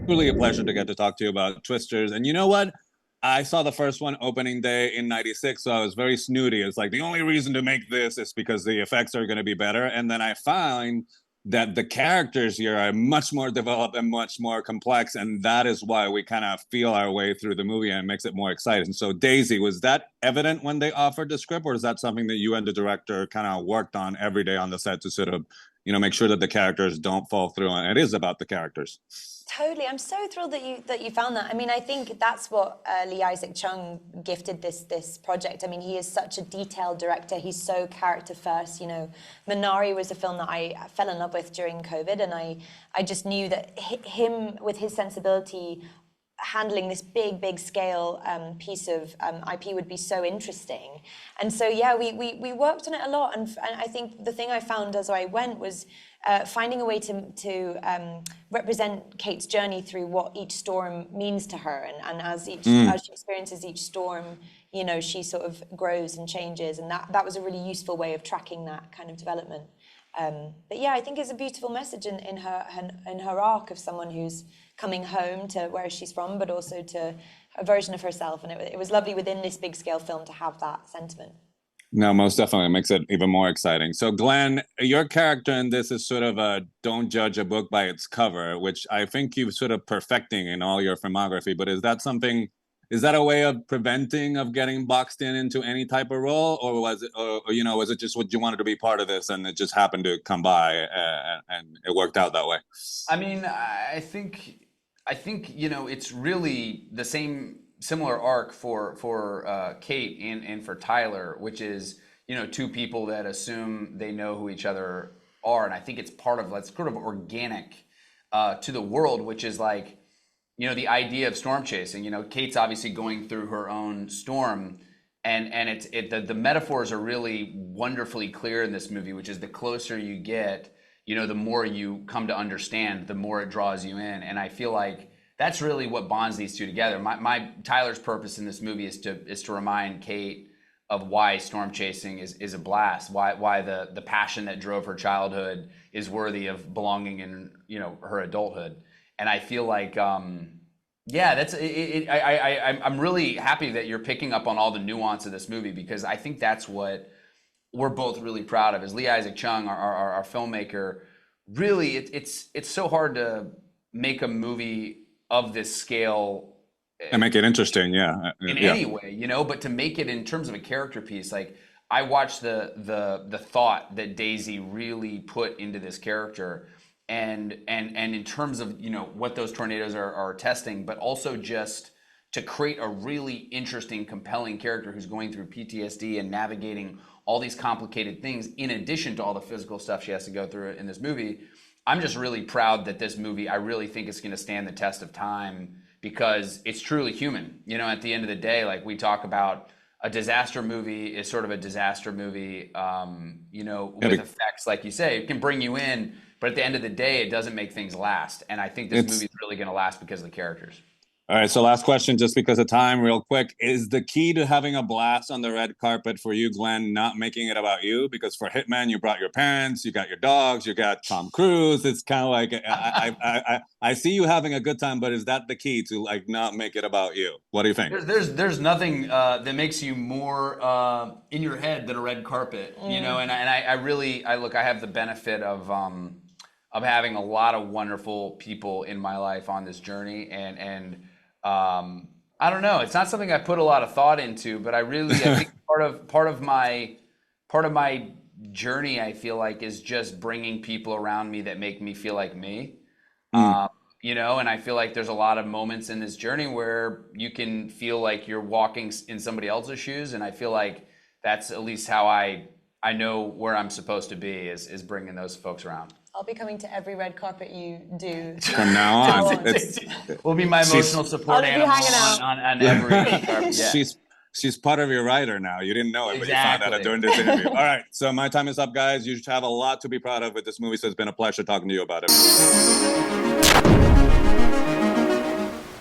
truly a pleasure to get to talk to you about Twisters. And you know what? I saw the first one opening day in '96, so I was very snooty. It's like the only reason to make this is because the effects are going to be better. And then I find that the characters here are much more developed and much more complex, and that is why we kind of feel our way through the movie and it makes it more exciting. So, Daisy, was that evident when they offered the script, or is that something that you and the director kind of worked on every day on the set to sort of, make sure that the characters don't fall through? And it is about the characters. Totally, I'm so thrilled that you found that. I mean, I think that's what Lee Isaac Chung gifted this project. I mean, he is such a detailed director. He's so character first. Minari was a film that I fell in love with during COVID, and I just knew that him with his sensibility handling this big scale piece of IP would be so interesting. And so yeah, we worked on it a lot, and I think the thing I found as I went was finding a way to represent Kate's journey through what each storm means to her, and as she experiences each storm, she sort of grows and changes, and that was a really useful way of tracking that kind of development. But yeah, I think it's a beautiful message in her arc of someone who's coming home to where she's from, but also to a version of herself, and it was lovely within this big scale film to have that sentiment. No, most definitely. It makes it even more exciting. So, Glenn, your character in this is sort of a don't judge a book by its cover, which I think you've sort of perfecting in all your filmography. But is that a way of preventing of getting boxed into any type of role, or was it, was it just what you wanted to be part of this and it just happened to come by and it worked out that way? I mean, I think it's really the similar arc for Kate and for Tyler, which is two people that assume they know who each other are, and I think it's part of sort of organic to the world, which is like the idea of storm chasing. Kate's obviously going through her own storm, and the metaphors are really wonderfully clear in this movie, which is the closer you get, the more you come to understand, the more it draws you in, and I feel like that's really what bonds these two together. My Tyler's purpose in this movie is to remind Kate of why storm chasing is a blast, why the passion that drove her childhood is worthy of belonging in her adulthood. And I feel like that's it. I'm really happy that you're picking up on all the nuance of this movie, because I think that's what we're both really proud of. As Lee Isaac Chung, our filmmaker, really it's so hard to make a movie of this scale and make it interesting, in any way, but to make it in terms of a character piece. Like, I watched the thought that Daisy really put into this character, and in terms of what those tornadoes are testing, but also just to create a really interesting, compelling character who's going through PTSD and navigating all these complicated things, in addition to all the physical stuff she has to go through in this movie. I'm just really proud that this movie, I really think it's going to stand the test of time, because it's truly human. At the end of the day, like we talk about, a disaster movie is sort of a disaster movie, with effects, like you say, it can bring you in, but at the end of the day, it doesn't make things last. And I think this movie is really going to last because of the characters. All right, so last question, just because of time, real quick. Is the key to having a blast on the red carpet for you, Glenn, not making it about you? Because for Hitman, you brought your parents, you got your dogs, you got Tom Cruise. It's kind of like, I see you having a good time, but is that the key to not make it about you? What do you think? There's nothing that makes you more in your head than a red carpet, and I have the benefit of having a lot of wonderful people in my life on this journey, and I don't know. It's not something I put a lot of thought into, but I think part of my journey, I feel like, is just bringing people around me that make me feel like me. And I feel like there's a lot of moments in this journey where you can feel like you're walking in somebody else's shoes, and I feel like that's at least how I know where I'm supposed to be, is bringing those folks around. I'll be coming to every red carpet you do. From now on. We'll be my emotional support animal on every red carpet. Yeah. She's part of your writer now. You didn't know it, but you found out during this interview. All right, so my time is up, guys. You have a lot to be proud of with this movie, so it's been a pleasure talking to you about it.